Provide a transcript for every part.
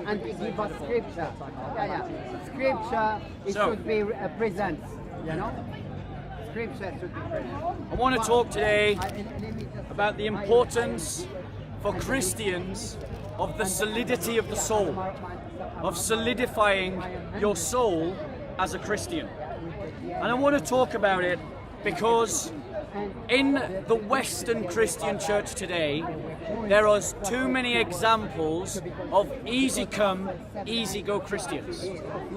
and give us scripture. Scripture should be present, Scripture should be present. I want to talk today about the importance for Christians of the solidity of the soul, of solidifying your soul as a Christian. And I want to talk about it because in the Western Christian church today, there are too many examples of easy come, easy go Christians.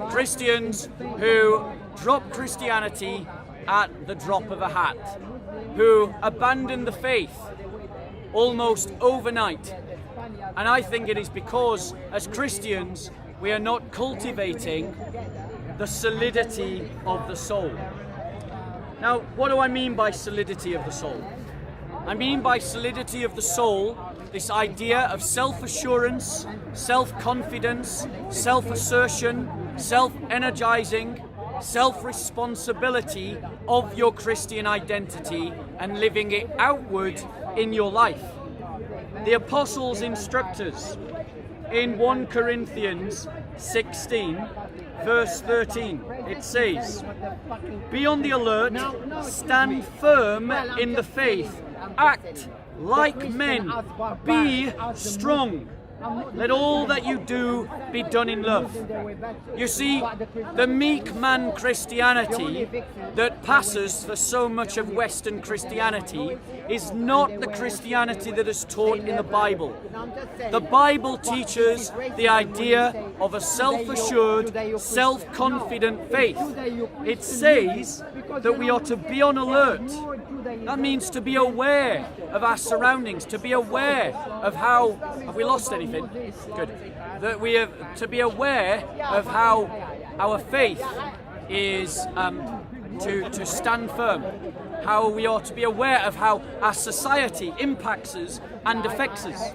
Christians who drop Christianity at the drop of a hat, who abandon the faith almost overnight. And I think it is because, as Christians, we are not cultivating the solidity of the soul. Now, what do I mean by solidity of the soul? I mean by solidity of the soul this idea of self-assurance, self-confidence, self-assertion, self-energizing, self-responsibility of your Christian identity and living it outward in your life. The Apostles instruct us in 1 Corinthians 16, verse 13, it says, "Be on the alert, stand firm in the faith, act like men, be strong. Let all that you do be done in love." You see, the meek man Christianity that passes for so much of Western Christianity is not the Christianity that is taught in the Bible. The Bible teaches the idea of a self-assured, self-confident faith. It says that we are to be on alert. That means to be aware of our surroundings, to be aware of how... Have we lost anything? Good. That we have to be aware of how our faith is to stand firm. How we are to be aware of how our society impacts us and affects us.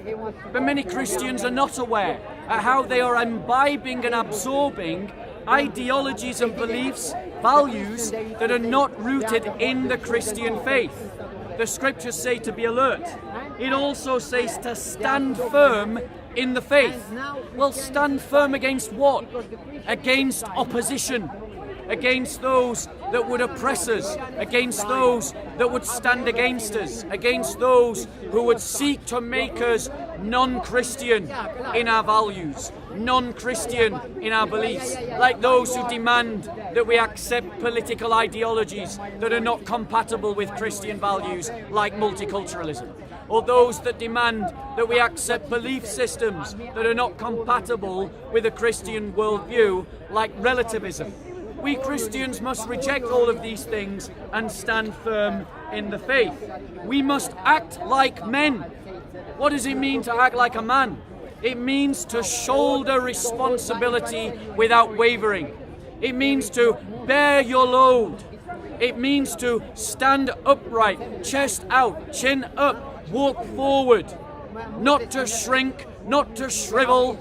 But many Christians are not aware of how they are imbibing and absorbing ideologies and beliefs, values that are not rooted in the Christian faith. The scriptures say to be alert. It also says to stand firm in the faith. Well, stand firm against what? Against opposition, against those that would oppress us, against those that would stand against us, against those who would seek to make us non-Christian in our values, non-Christian in our beliefs, like those who demand that we accept political ideologies that are not compatible with Christian values, like multiculturalism, or those that demand that we accept belief systems that are not compatible with a Christian worldview, like relativism. We Christians must reject all of these things and stand firm in the faith. We must act like men. What does it mean to act like a man? It means to shoulder responsibility without wavering. It means to bear your load. It means to stand upright, chest out, chin up, walk forward. Not to shrink, not to shrivel,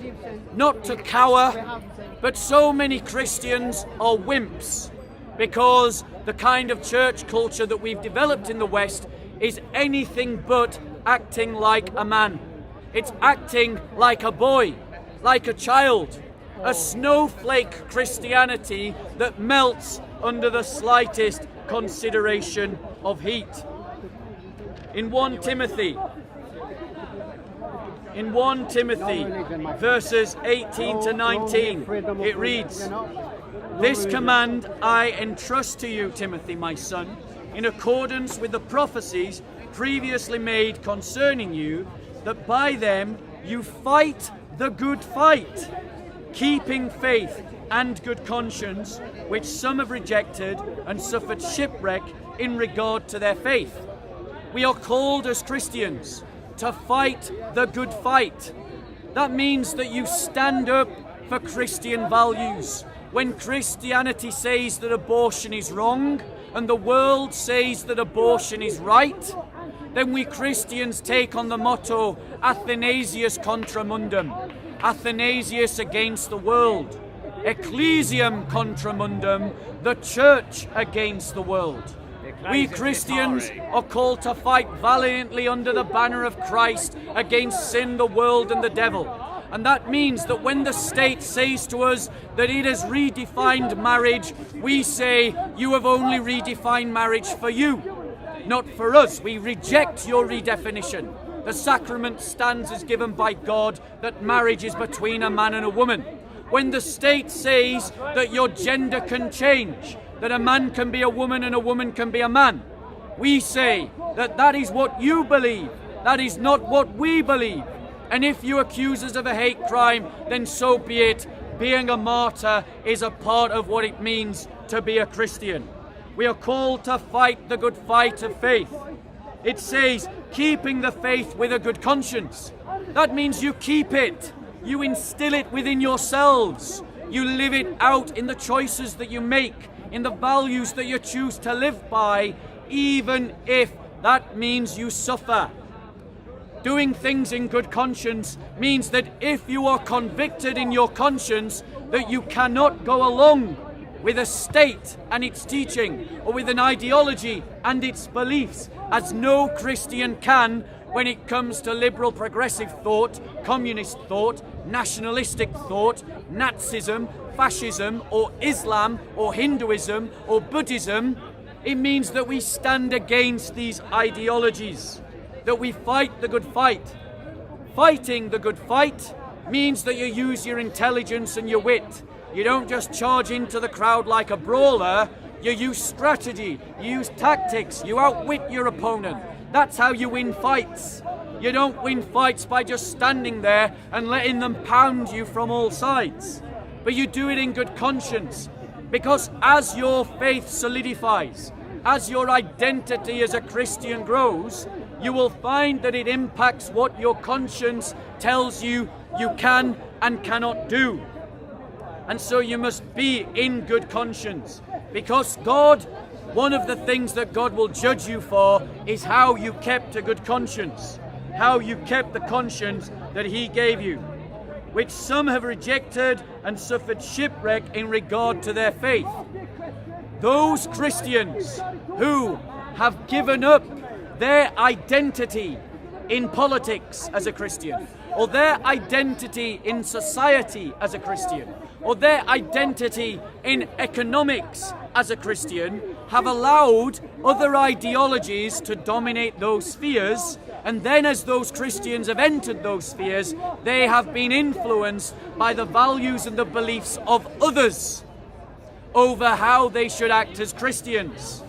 not to cower. But so many Christians are wimps because the kind of church culture that we've developed in the West is anything but acting like a man. It's acting like a boy, like a child, a snowflake Christianity that melts under the slightest consideration of heat. In 1 Timothy verses 18 to 19, it reads, "This command I entrust to you, Timothy, my son, in accordance with the prophecies previously made concerning you, that by them you fight the good fight, keeping faith and good conscience, which some have rejected and suffered shipwreck in regard to their faith." We are called as Christians to fight the good fight. That means that you stand up for Christian values. When Christianity says that abortion is wrong and the world says that abortion is right, then we Christians take on the motto Athanasius contra mundum, Athanasius against the world, Ecclesiam contra mundum, the church against the world. We Christians are called to fight valiantly under the banner of Christ against sin, the world and the devil. And that means that when the state says to us that it has redefined marriage, we say, you have only redefined marriage for you, not for us. We reject your redefinition. The sacrament stands as given by God that marriage is between a man and a woman. When the state says that your gender can change, that a man can be a woman and a woman can be a man, we say that that is what you believe. That is not what we believe. And if you accuse us of a hate crime, then so be it. Being a martyr is a part of what it means to be a Christian. We are called to fight the good fight of faith. It says, keeping the faith with a good conscience. That means you keep it. You instill it within yourselves. You live it out in the choices that you make, in the values that you choose to live by, even if that means you suffer. Doing things in good conscience means that if you are convicted in your conscience that you cannot go along with a state and its teaching, or with an ideology and its beliefs, as no Christian can when it comes to liberal progressive thought, communist thought, nationalistic thought, Nazism, fascism, or Islam, or Hinduism, or Buddhism, it means that we stand against these ideologies, that we fight the good fight. Fighting the good fight means that you use your intelligence and your wit. You don't just charge into the crowd like a brawler. You use strategy, you use tactics, you outwit your opponent. That's how you win fights. You don't win fights by just standing there and letting them pound you from all sides. But you do it in good conscience, because as your faith solidifies, as your identity as a Christian grows, you will find that it impacts what your conscience tells you you can and cannot do. And so you must be in good conscience, because God, one of the things that God will judge you for is how you kept a good conscience, how you kept the conscience that He gave you, which some have rejected and suffered shipwreck in regard to their faith. Those Christians who have given up their identity in politics as a Christian, or their identity in society as a Christian, or their identity in economics as a Christian, have allowed other ideologies to dominate those spheres, and then as those Christians have entered those spheres, they have been influenced by the values and the beliefs of others over how they should act as Christians.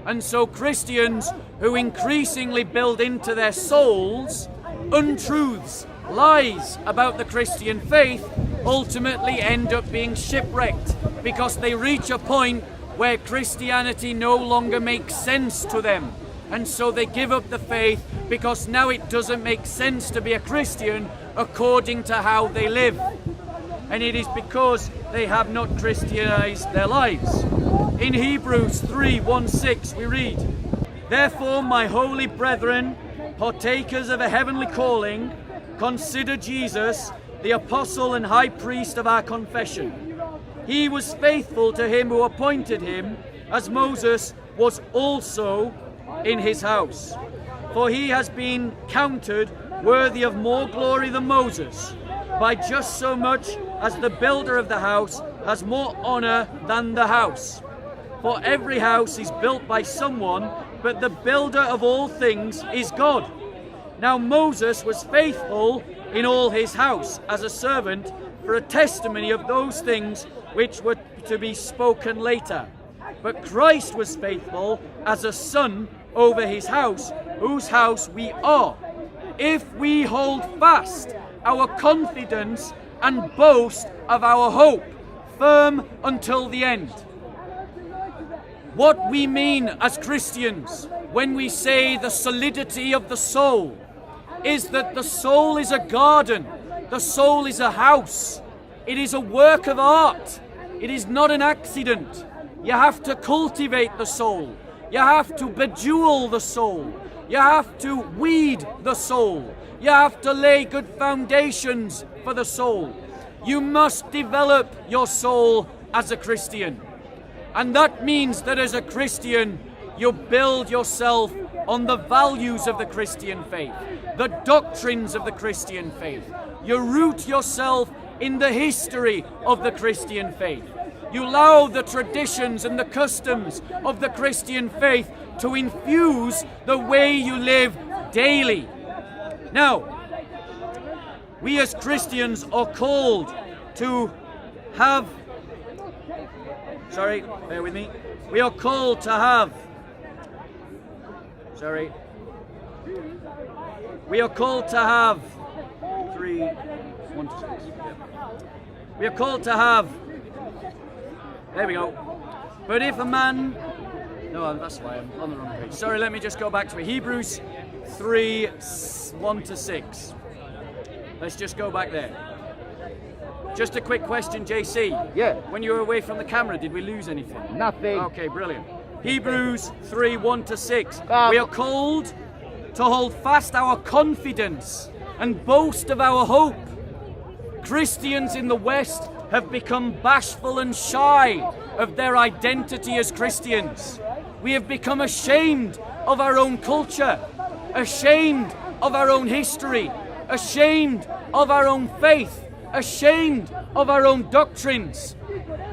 And so Christians who increasingly build into their souls untruths, lies about the Christian faith, ultimately end up being shipwrecked, because they reach a point where Christianity no longer makes sense to them. And so they give up the faith, because now it doesn't make sense to be a Christian according to how they live. And it is because they have not Christianized their lives. In Hebrews 3:1-6 we read, "Therefore, my holy brethren, partakers of a heavenly calling, consider Jesus, the apostle and high priest of our confession. He was faithful to him who appointed him, as Moses was also in his house. For he has been counted worthy of more glory than Moses, by just so much as the builder of the house has more honor than the house. For every house is built by someone, but the builder of all things is God. Now Moses was faithful in all his house as a servant for a testimony of those things which were to be spoken later. But Christ was faithful as a son over his house, whose house we are, if we hold fast our confidence and boast of our hope, firm until the end." What we mean as Christians when we say the solidity of the soul is that the soul is a garden, the soul is a house, it is a work of art, it is not an accident. You have to cultivate the soul, you have to bejewel the soul, you have to weed the soul, you have to lay good foundations for the soul. You must develop your soul as a Christian. And that means that as a Christian, you build yourself on the values of the Christian faith, the doctrines of the Christian faith, You root yourself in the history of the Christian faith. You allow the traditions and the customs of the Christian faith to infuse the way you live daily. Now, we as Christians are called to have, bear with me. We are called to have, we are called to have, 1 to 6. We are called to have, there we go. But if a man, no, that's why I'm on the wrong page. Sorry, let me just go back to it. Hebrews 3, 1 to 6. Let's just go back there. Just a quick question, JC. Yeah. When you were away from the camera, did we lose anything? Nothing. Okay, brilliant. Hebrews 3, 1 to 6. We are called to hold fast our confidence and boast of our hope. Christians in the West have become bashful and shy of their identity as Christians. We have become ashamed of our own culture, ashamed of our own history, ashamed of our own faith, ashamed of our own doctrines.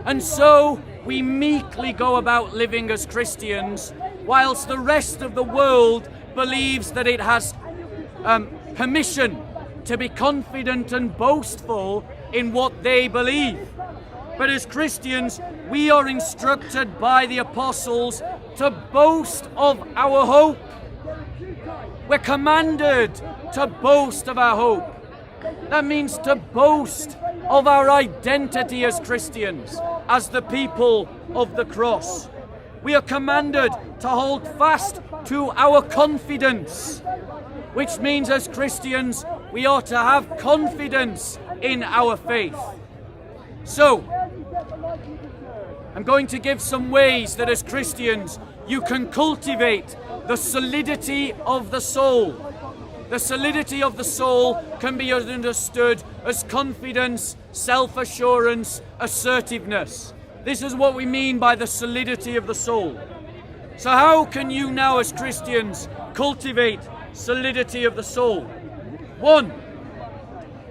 And so we meekly go about living as Christians, whilst the rest of the world believes that it has permission to be confident and boastful in what they believe. But as Christians, we are instructed by the apostles to boast of our hope. We're commanded to boast of our hope. That means to boast of our identity as Christians, as the people of the cross. We are commanded to hold fast to our confidence, which means as Christians, we are to have confidence in our faith. So, I'm going to give some ways that as Christians, you can cultivate the solidity of the soul. The solidity of the soul can be understood as confidence, self-assurance, assertiveness. This is what we mean by the solidity of the soul. So how can you now as Christians cultivate solidity of the soul? One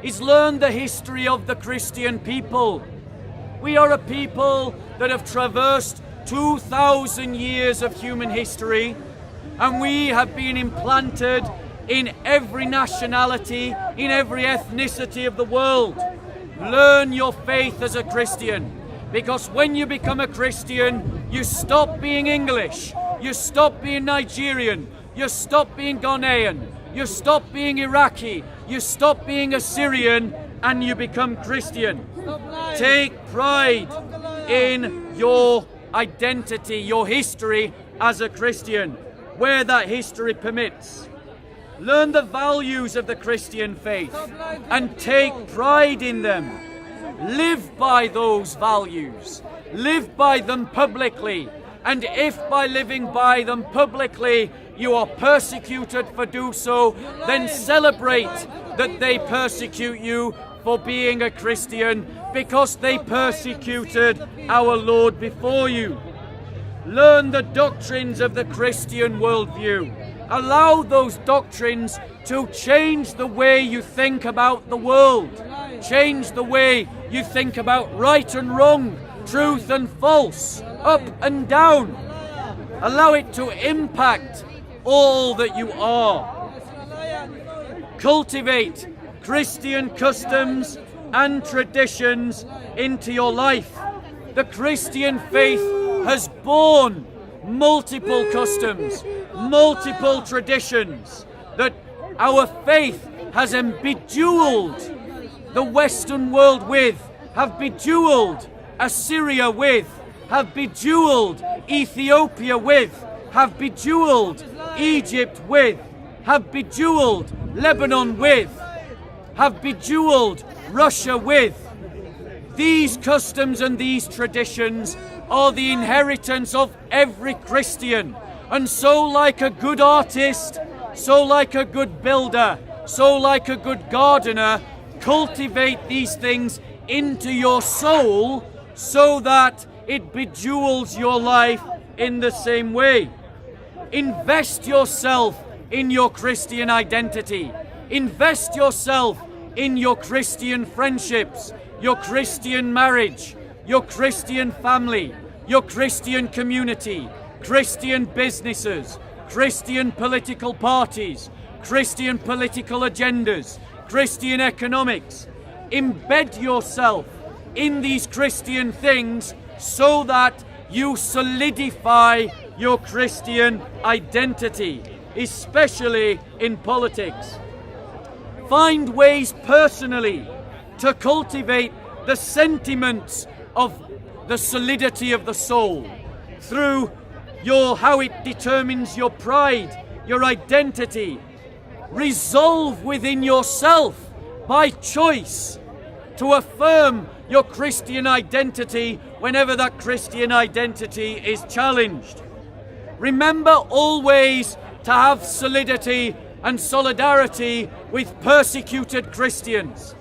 is learn the history of the Christian people. We are a people that have traversed 2,000 years of human history, and we have been implanted in every nationality, in every ethnicity of the world. Learn your faith as a Christian, because when you become a Christian, you stop being English, you stop being Nigerian, you stop being Ghanaian, you stop being Iraqi, you stop being Assyrian, and you become Christian. Take pride in your identity, your history as a Christian, where that history permits. Learn the values of the Christian faith and take pride in them. Live by those values. Live by them publicly. And if by living by them publicly you are persecuted for do so, then celebrate that they persecute you for being a Christian, because they persecuted our Lord before you. Learn the doctrines of the Christian worldview. Allow those doctrines to change the way you think about the world. Change the way you think about right and wrong, truth and false, up and down. Allow it to impact all that you are. Cultivate Christian customs and traditions into your life. The Christian faith has borne multiple customs, multiple traditions that our faith has bejeweled the Western world with, have bejeweled Assyria with, have bejeweled Ethiopia with, have bejeweled Egypt with, have bejeweled Lebanon with, have bejeweled Russia with. These customs and these traditions are the inheritance of every Christian. And so like a good artist, so like a good builder, so like a good gardener, cultivate these things into your soul so that it bejewels your life in the same way. Invest yourself in your Christian identity. Invest yourself in your Christian friendships, your Christian marriage, your Christian family, your Christian community, Christian businesses, Christian political parties, Christian political agendas, Christian economics. Embed yourself in these Christian things so that you solidify your Christian identity, especially in politics. Find ways personally to cultivate the sentiments of the solidity of the soul through how it determines your pride, your identity. Resolve within yourself by choice to affirm your Christian identity whenever that Christian identity is challenged. Remember always to have solidity and solidarity with persecuted Christians.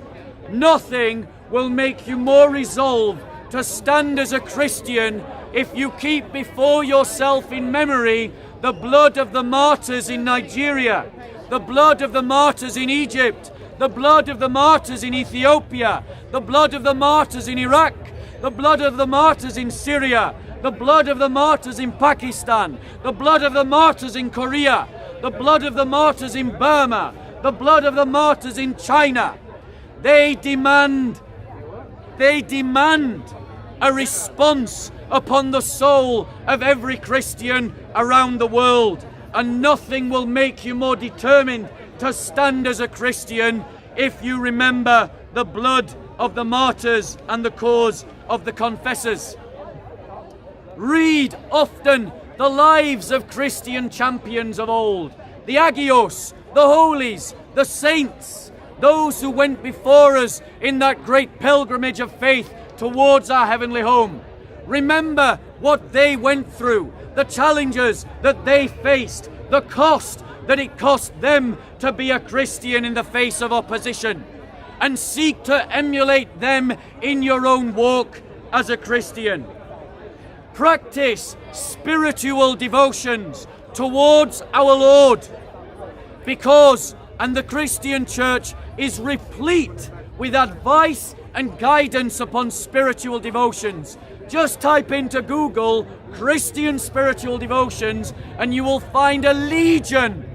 Nothing will make you more resolved to stand as a Christian if you keep before yourself in memory the blood of the martyrs in Nigeria, the blood of the martyrs in Egypt, the blood of the martyrs in Ethiopia, the blood of the martyrs in Iraq, the blood of the martyrs in Syria, the blood of the martyrs in Pakistan, the blood of the martyrs in Korea, the blood of the martyrs in Burma, the blood of the martyrs in China. They demand a response upon the soul of every Christian around the world, and nothing will make you more determined to stand as a Christian if you remember the blood of the martyrs and the cause of the confessors. Read often the lives of Christian champions of old, the Agios, the holies, the saints, those who went before us in that great pilgrimage of faith towards our heavenly home. Remember what they went through, the challenges that they faced, the cost that it cost them to be a Christian in the face of opposition, and seek to emulate them in your own walk as a Christian. Practice spiritual devotions towards our Lord, because the Christian church is replete with advice and guidance upon spiritual devotions. Just type into Google Christian spiritual devotions and you will find a legion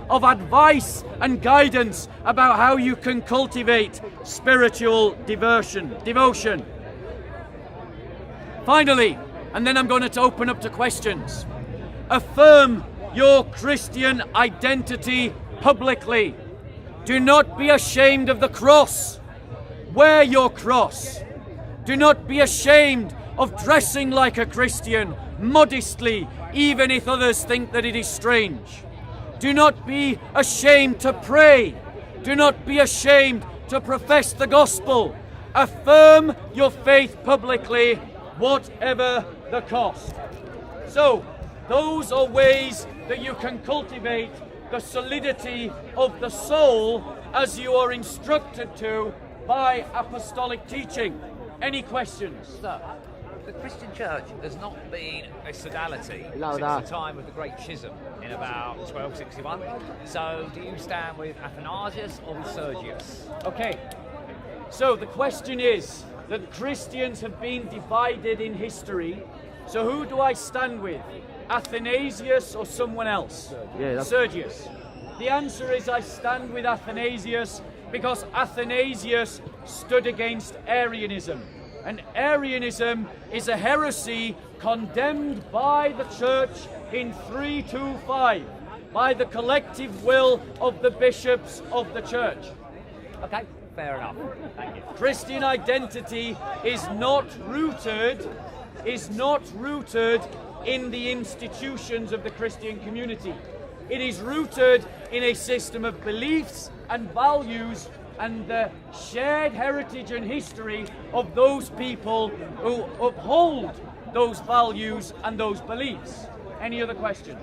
of advice and guidance about how you can cultivate spiritual devotion. Finally, and then I'm going to open up to questions. Affirm your Christian identity publicly. Do not be ashamed of the cross. Wear your cross. Do not be ashamed of dressing like a Christian, modestly, even if others think that it is strange. Do not be ashamed to pray. Do not be ashamed to profess the gospel. Affirm your faith publicly, whatever the cost. So, those are ways that you can cultivate the solidity of the soul as you are instructed to by apostolic teaching. Any questions? So, the Christian church has not been a sodality since the time of the Great Schism in about 1261. So, do you stand with Athanasius or with Sergius? Okay, so the question is that Christians have been divided in history. So who do I stand with? Athanasius or someone else? Sergius. The answer is I stand with Athanasius because Athanasius stood against Arianism. And Arianism is a heresy condemned by the church in 325 by the collective will of the bishops of the church. Okay, fair enough. Thank you. Christian identity is not rooted in the institutions of the Christian community. It is rooted in a system of beliefs and values and the shared heritage and history of those people who uphold those values and those beliefs. Any other questions?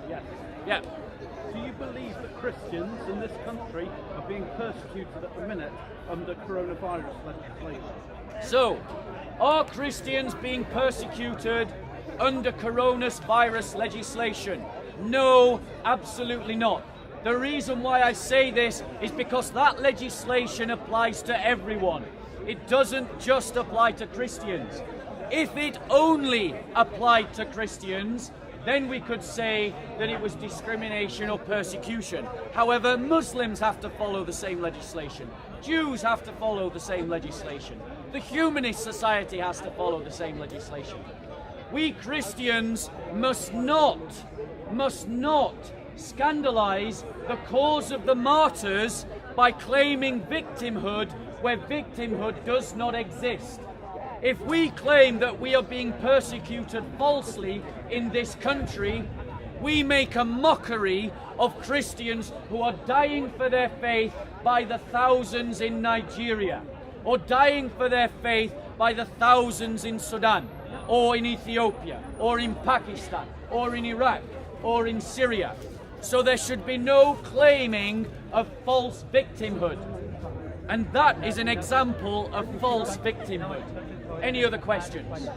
Yes. Yeah. Do you believe that Christians in this country are being persecuted at the minute under coronavirus legislation? So, are Christians being persecuted under coronavirus legislation? No, absolutely not. The reason why I say this is because that legislation applies to everyone. It doesn't just apply to Christians. If it only applied to Christians, then we could say that it was discrimination or persecution. However, Muslims have to follow the same legislation. Jews have to follow the same legislation. The Humanist Society has to follow the same legislation. We Christians must not scandalize the cause of the martyrs by claiming victimhood where victimhood does not exist. If we claim that we are being persecuted falsely in this country, we make a mockery of Christians who are dying for their faith by the thousands in Nigeria, or dying for their faith by the thousands in Sudan, or in Ethiopia, or in Pakistan, or in Iraq, or in Syria. So there should be no claiming of false victimhood. And that is an example of false victimhood. Any other questions?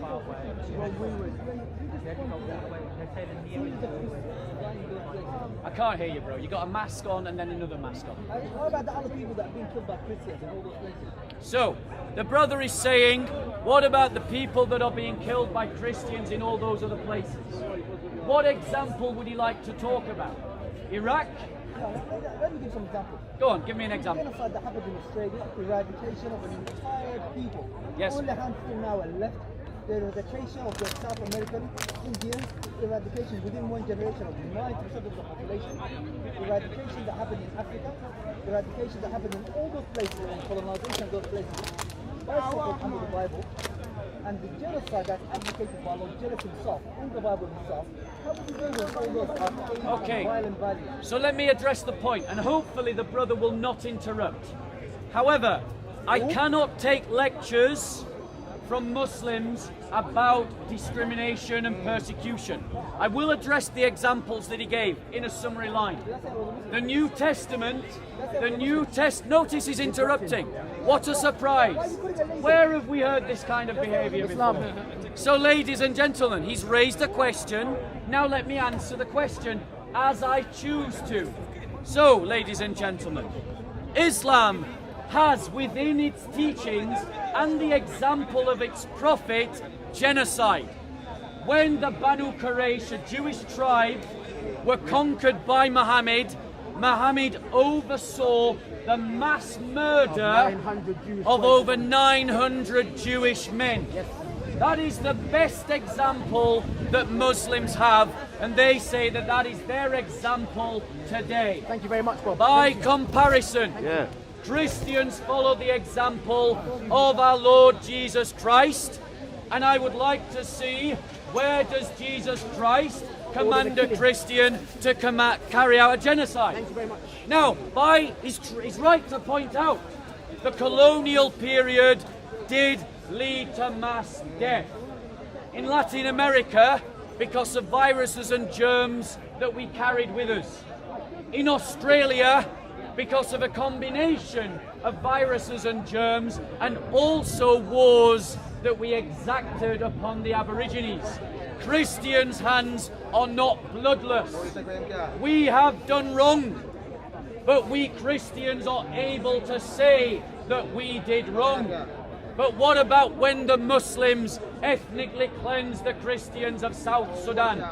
I can't hear you, bro. You got a mask on and then another mask on. What about the other people that have been killed by Christians in all those places? So, the brother is saying, what about the people that are being killed by Christians in all those other places? What example would he like to talk about? Iraq? Let me give some examples. Go on, give me an example. The genocide that happened in Australia, eradication of an entire people. Yes. Only a handful now are left. The eradication of the South American Indians, eradication within one generation of 90% of the population, eradication that happened in Africa, eradication that happened in all those places, and colonization of those places. That's supported under the Bible. And the genocide that's advocated by Lord Jesus himself, in the Bible himself, how would you deal with all those Okay. violent values? So let me address the point, and hopefully the brother will not interrupt. However, I cannot take lectures from Muslims about discrimination and persecution. I will address the examples that he gave in a summary line. The New Testament, notice he's interrupting. What a surprise. Where have we heard this kind of behavior before? So ladies and gentlemen, he's raised a question. Now let me answer the question as I choose to. So, ladies and gentlemen, Islam has within its teachings and the example of its prophet genocide. When the Banu Quraysh, a Jewish tribe, were conquered by Muhammad, Muhammad oversaw the mass murder of over 900 Jewish men. That is the best example that Muslims have, and they say that that is their example today. Thank you very much, Bob. By comparison, Christians follow the example of our Lord Jesus Christ, and I would like to see, where does Jesus Christ command a Christian to carry out a genocide? Thank you very much. Now, he's right to point out the colonial period did lead to mass death. In Latin America, because of viruses and germs that we carried with us. In Australia, because of a combination of viruses and germs, and also wars that we exacted upon the Aborigines. Christians' hands are not bloodless. We have done wrong, but we Christians are able to say that we did wrong. But what about when the Muslims ethnically cleansed the Christians of South Sudan,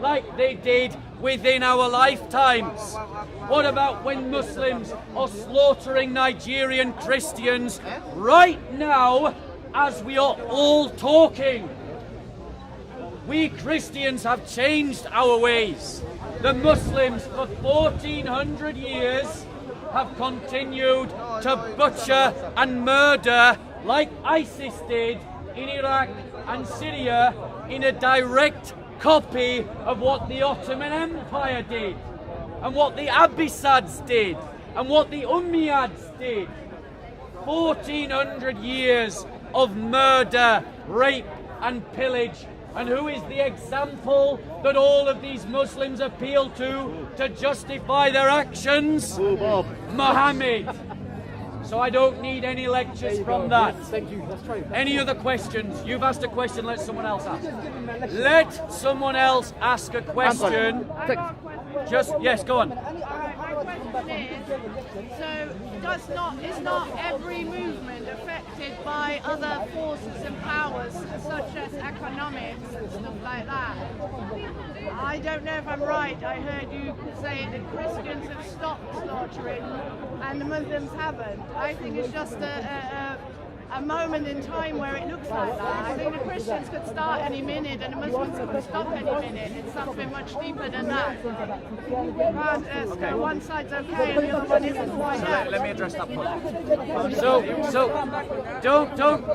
like they did within our lifetimes? What about when Muslims are slaughtering Nigerian Christians right now as we are all talking? We Christians have changed our ways. The Muslims for 1400 years have continued to butcher and murder like ISIS did in Iraq and Syria, in a direct copy of what the Ottoman Empire did, and what the Abbasids did, and what the Umayyads did. 1400 years of murder, rape and pillage. And who is the example that all of these Muslims appeal to justify their actions? Muhammad. So I don't need any lectures from that. Thank you. That's true. Any other questions? You've asked a question, let someone else ask. Let someone else ask a question. Just, yes, go on. I question is, so is not every movement affected by other forces and powers, such as economics and stuff like that? I don't know if I'm right. I heard you say that Christians have stopped slaughtering and the Muslims haven't. I think it's just a moment in time where it looks like that. I think the Christians could start any minute and the Muslims could stop any minute. It's something much deeper than that. You can't say one side's okay and the other one isn't. Why not? Let me address that point. So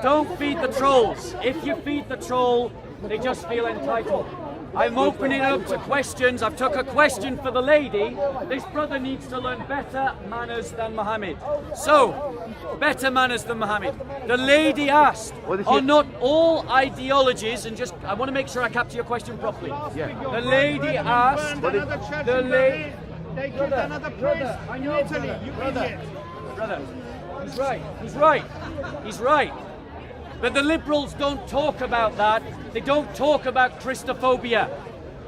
don't feed the trolls. If you feed the troll, they just feel entitled. I'm opening up to questions. I've took a question for the lady. This brother needs to learn better manners than Muhammad. So, better manners than Muhammad. The lady asked, are not all ideologies, and just, I want to make sure I capture your question properly. Yeah. The lady asked, They killed another priest in Italy, you idiot. Brother, he's right. But the liberals don't talk about that. They don't talk about Christophobia.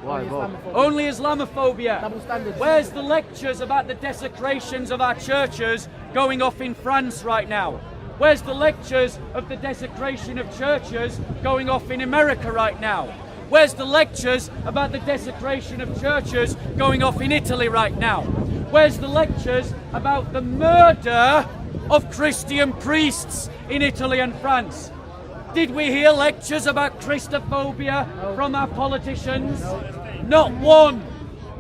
Only Islamophobia. Where's the lectures about the desecrations of our churches going off in France right now? Where's the lectures of the desecration of churches going off in America right now? Where's the lectures about the desecration of churches going off in Italy right now? Where's the lectures about the murder of Christian priests in Italy and France? Did we hear lectures about Christophobia from our politicians? Not one.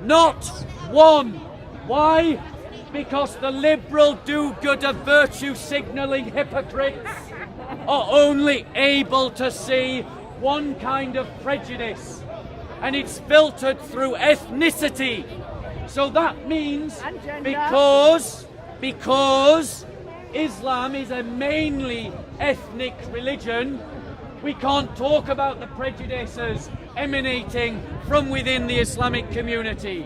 Not one. Why? Because the liberal do-gooder virtue signalling hypocrites are only able to see one kind of prejudice, and it's filtered through ethnicity. So that means because Islam is a mainly ethnic religion, we can't talk about the prejudices emanating from within the Islamic community.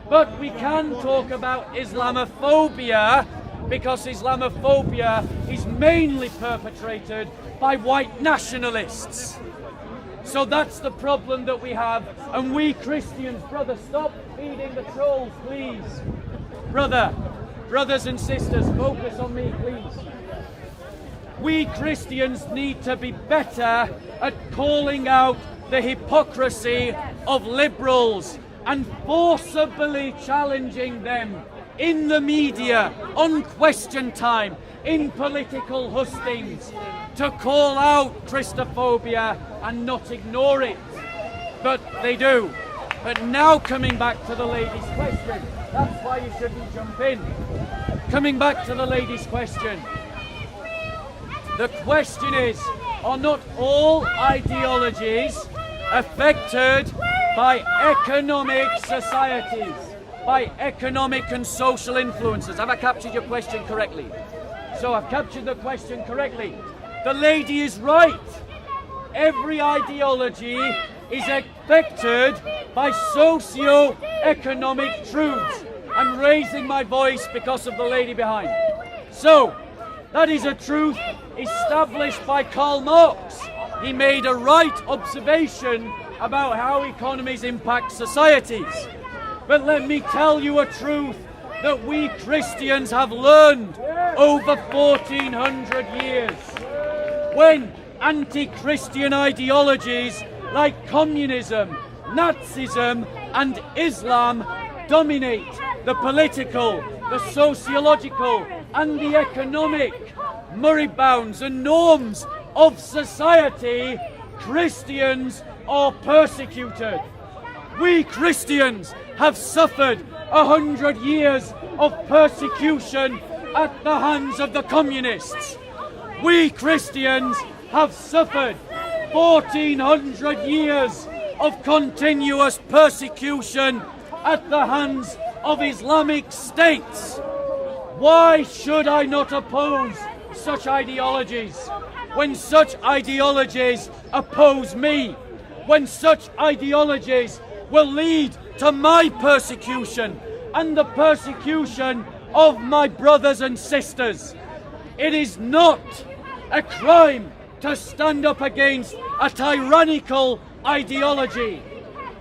But we can talk about Islamophobia, because Islamophobia is mainly perpetrated by white nationalists. So that's the problem that we have, and we Christians, brother, stop feeding the trolls, please. Brothers and sisters, focus on me, please. We Christians need to be better at calling out the hypocrisy of liberals and forcibly challenging them in the media, on Question Time, in political hustings, to call out Christophobia and not ignore it. But they do. But now coming back to the lady's question, that's why you shouldn't jump in. Coming back to the lady's question. The question is, are not all ideologies affected by economic societies, by economic and social influences? Have I captured your question correctly? So I've captured the question correctly. The lady is right. Every ideology is affected by socio-economic truths. I'm raising my voice because of the lady behind. So, that is a truth established by Karl Marx. He made a right observation about how economies impact societies. But let me tell you a truth that we Christians have learned over 1400 years. When anti-Christian ideologies like communism, Nazism and Islam dominate the political, the sociological and the economic moribounds and norms of society, Christians are persecuted. We Christians have suffered 100 years of persecution at the hands of the communists. We Christians have suffered 1400 years of continuous persecution at the hands of Islamic states. Why should I not oppose such ideologies when such ideologies oppose me? When such ideologies will lead to my persecution and the persecution of my brothers and sisters. It is not a crime to stand up against a tyrannical ideology.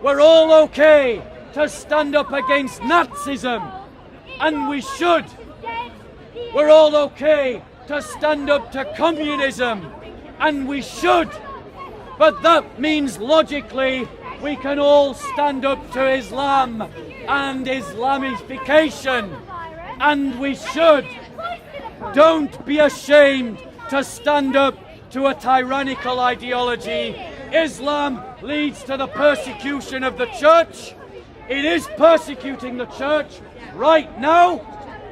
We're all okay to stand up against Nazism. and we should. We're all okay to stand up to communism, and we should. But that means logically we can all stand up to Islam and Islamification, and we should. Don't be ashamed to stand up to a tyrannical ideology. Islam leads to the persecution of the church. It is persecuting the church right now.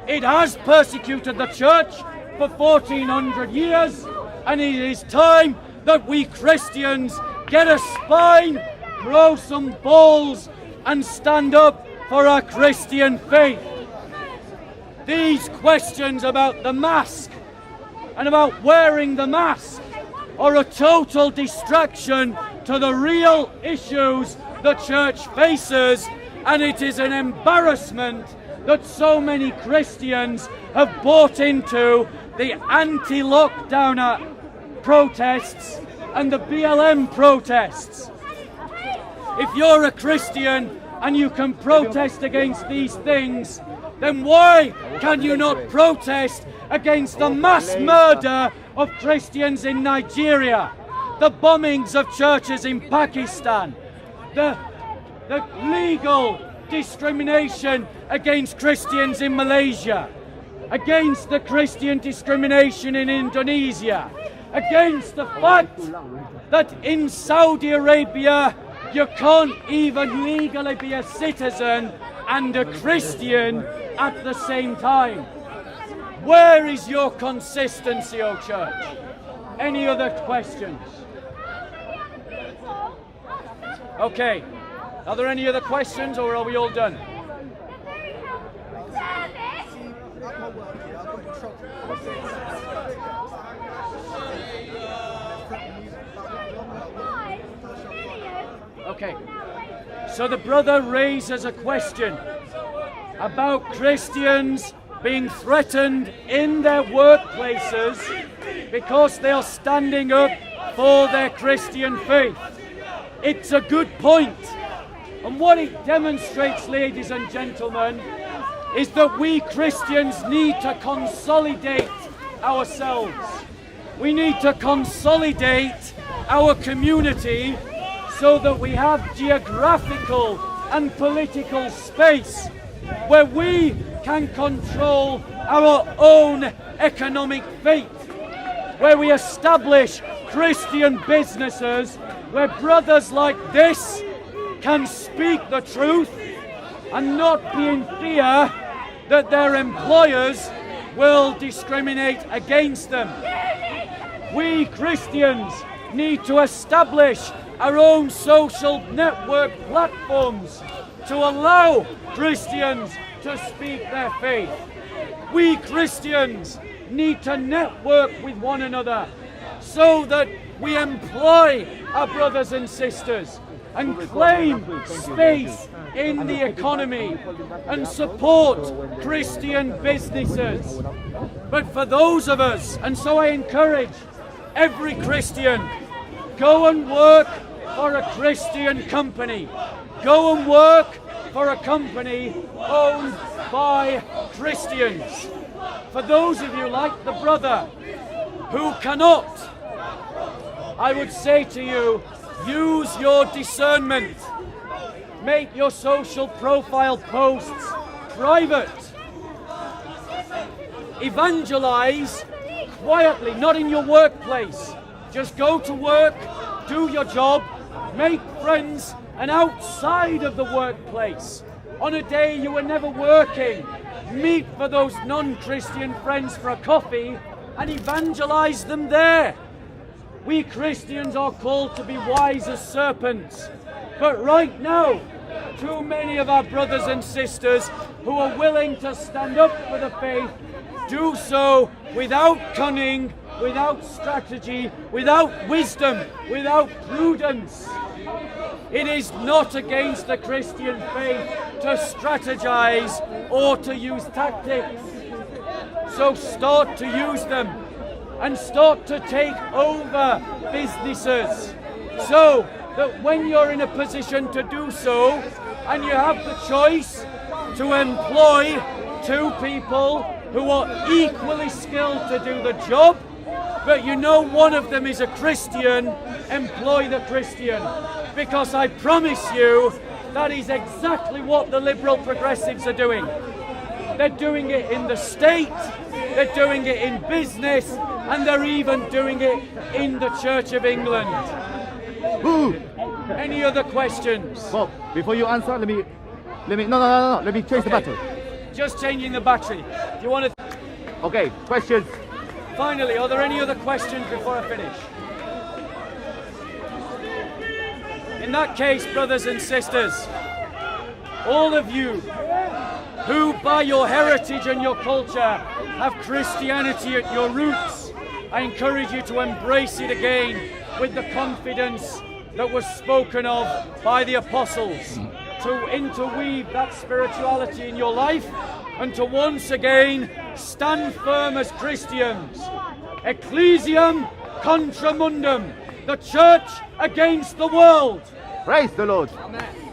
It has persecuted the church for 1400 years, and it is time that we Christians get a spine, grow some balls, and stand up for our Christian faith. These questions about the mask and about wearing the mask are a total distraction to the real issues the church faces, and it is an embarrassment that so many Christians have bought into the anti-lockdowner protests and the BLM protests. If you're a Christian and you can protest against these things, then why can you not protest against the mass murder of Christians in Nigeria, the bombings of churches in Pakistan, the legal discrimination against Christians in Malaysia, against the Christian discrimination in Indonesia, against the fact that in Saudi Arabia you can't even legally be a citizen and a Christian at the same time? Where is your consistency, O Church? Any other questions? Okay. Are there any other questions, or are we all done? Okay. So the brother raises a question about Christians being threatened in their workplaces because they are standing up for their Christian faith. It's a good point. And what it demonstrates, ladies and gentlemen, is that we Christians need to consolidate ourselves. We need to consolidate our community so that we have geographical and political space where we can control our own economic fate, where we establish Christian businesses where brothers like this can speak the truth and not be in fear that their employers will discriminate against them. We Christians need to establish our own social network platforms to allow Christians to speak their faith. We Christians need to network with one another so that we employ our brothers and sisters and claim space in the economy and support Christian businesses. But for those of us, and so I encourage every Christian, go and work for a Christian company. Go and work for a company owned by Christians. For those of you like the brother who cannot, I would say to you, use your discernment. Make your social profile posts private. Evangelize quietly, not in your workplace. Just go to work, do your job, make friends, and outside of the workplace, on a day you were never working, meet for those non-Christian friends for a coffee and evangelize them there. We Christians are called to be wise as serpents, but right now, too many of our brothers and sisters who are willing to stand up for the faith do so without cunning, without strategy, without wisdom, without prudence. It is not against the Christian faith to strategize or to use tactics. So start to use them and start to take over businesses so that when you're in a position to do so and you have the choice to employ two people who are equally skilled to do the job, but you know one of them is a Christian, employ the Christian. Because I promise you, that is exactly what the liberal progressives are doing. They're doing it in the state, they're doing it in business, and they're even doing it in the Church of England. Boo! Any other questions? Well, before you answer, let me, no, let me change the battery. Just changing the battery. Do you want to? Okay, questions. Finally, are there any other questions before I finish? In that case, brothers and sisters, all of you who by your heritage and your culture have Christianity at your roots, I encourage you to embrace it again with the confidence that was spoken of by the apostles, to interweave that spirituality in your life and to once again stand firm as Christians. Ecclesiam contra mundum, the church against the world. Praise the Lord. Amen.